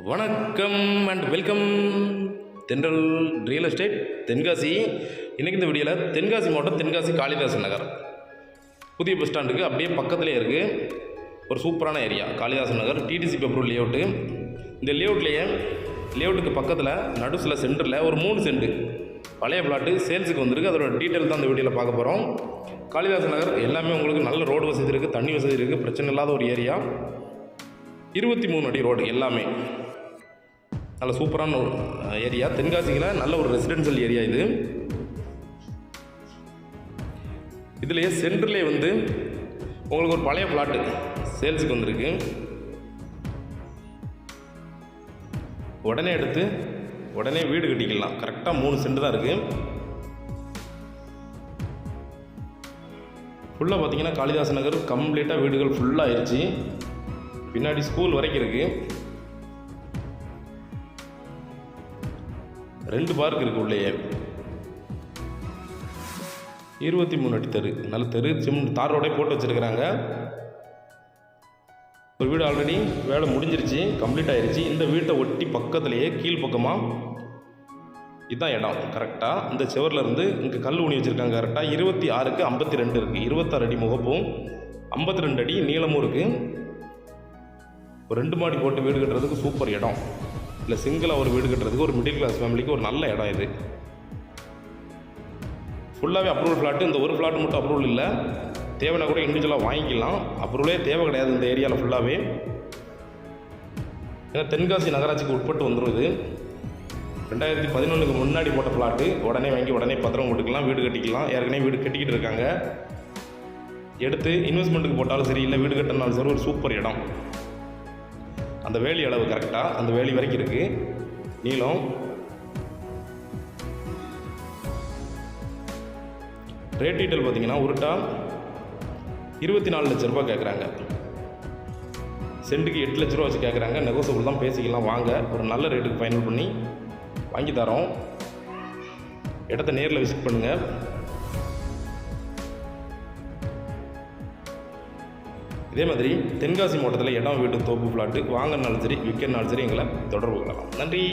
வணக்கம் and welcome தென்றல் real estate Tenkasi. இன்றைக்கி இந்த வீடியோவில் தென்காசி மாவட்டம் தென்காசி காளிதாசன் நகர் புதிய பஸ் ஸ்டாண்டுக்கு அப்படியே பக்கத்துலேயே இருக்குது ஒரு சூப்பரான area Kalidasan Nagar. DTC approval layout. இந்த லேஅவுட்டுக்கு பக்கத்தில் நடுசில் சென்டரில் ஒரு 3 சென்ட் பழைய பிளாட்டு சேல்ஸுக்கு வந்திருக்கு. அதோட டீட்டெயில் தான் இந்த வீடியோவில் பார்க்க போகிறோம். காளிதாசன் நகர் எல்லாமே உங்களுக்கு நல்ல ரோடு வசதி இருக்குது, தண்ணி வசதி இருக்குது, பிரச்சனை இல்லாத ஒரு ஏரியா. 23 அடி ரோடு எல்லாமே நல்ல சூப்பரான ஏரியா. தென்காசியில் நல்ல ஒரு ரெசிடென்ஷியல் ஏரியா இது. இதுலேயே சென்டர்லேயே வந்து உங்களுக்கு ஒரு பழைய பிளாட்டு சேல்ஸுக்கு வந்திருக்கு. உடனே எடுத்து உடனே வீடு கட்டிக்கலாம். கரெக்டாக 3 சென்ட் தான் இருக்குது. ஃபுல்லாக பார்த்தீங்கன்னா காளிதாசன் நகர் கம்ப்ளீட்டாக வீடுகள் ஃபுல்லாக ஆயிடுச்சு. பின்னாடி ஸ்கூல் வரைக்கும் இருக்குது. 2 பார்க் இருக்குது உள்ளேயே. 23 அடி தெரு, நல்ல தெரு, தார் ரோடே போட்டு வச்சுருக்கிறாங்க. ஒரு வீடு ஆல்ரெடி வேலை முடிஞ்சிருச்சு, கம்ப்ளீட் ஆயிடுச்சு. இந்த வீட்டை ஒட்டி பக்கத்துலேயே கீழ்ப்பக்கமாக இதுதான் இடம். கரெக்டாக இந்த செவர்லேருந்து இங்கே கல் ஊனி வச்சுருக்காங்க. கரெக்டாக 26க்கு 52 இருக்குது. 26 அடி முகப்பும் 52 அடி நீளமும் இருக்குது. ஒரு 2 மாடி போட்டு வீடு கட்டுறதுக்கு சூப்பர் இடம். இல்லை சிங்கிளாக ஒரு வீடு கட்டுறதுக்கு ஒரு மிடில் கிளாஸ் ஃபேமிலிக்கு ஒரு நல்ல இடம் இது. ஃபுல்லாகவே அப்ரூவல் ஃப்ளாட்டு. இந்த ஒரு ஃப்ளாட் மட்டும் அப்ரூவல் இல்லை, தேவைன்னா கூட இண்டிவிஜுவலாக வாங்கிக்கலாம். அப்ரூவலே தேவை கிடையாது இந்த ஏரியாவில் ஃபுல்லாகவே. ஏன்னா தென்காசி நகராட்சிக்கு உட்பட்டு வந்துடும் இது. 2011க்கு முன்னாடி போட்ட ஃப்ளாட்டு. உடனே வாங்கி உடனே பத்திரம் போட்டுக்கலாம், வீடு கட்டிக்கலாம். ஏற்கனவே வீடு கட்டிக்கிட்டு இருக்காங்க. எடுத்து இன்வெஸ்ட்மெண்ட்டுக்கு போட்டாலும் சரி, இல்லை வீடு கட்டினாலும் சரி, ஒரு சூப்பர் இடம். அந்த வேலி அளவு கரெக்டாக அந்த வேலி வரைக்கும் இருக்குது நீளம். ரேட் டீட்டெயில் பார்த்தீங்கன்னா உருட்டா 24 லட்ச ரூபா கேட்குறாங்க. சென்ட்டுக்கு 8 லட்ச ரூபா வச்சு கேட்குறாங்க. நெகோசியபிள் தான், பேசிக்கலாம். வாங்க, ஒரு நல்ல ரேட்டுக்கு ஃபைனல் பண்ணி வாங்கி தரோம். இடத்த நேரில் விசிட் பண்ணுங்கள். இதே மாதிரி தென்காசி மாவட்டத்தில் இடம், வீட்டு, தோப்பு, ஃப்ளாட்டு வாங்கினாலும் சரி, விற்கனாலும் சரி எங்களை தொடர்பு கொள்ளலாம். நன்றி.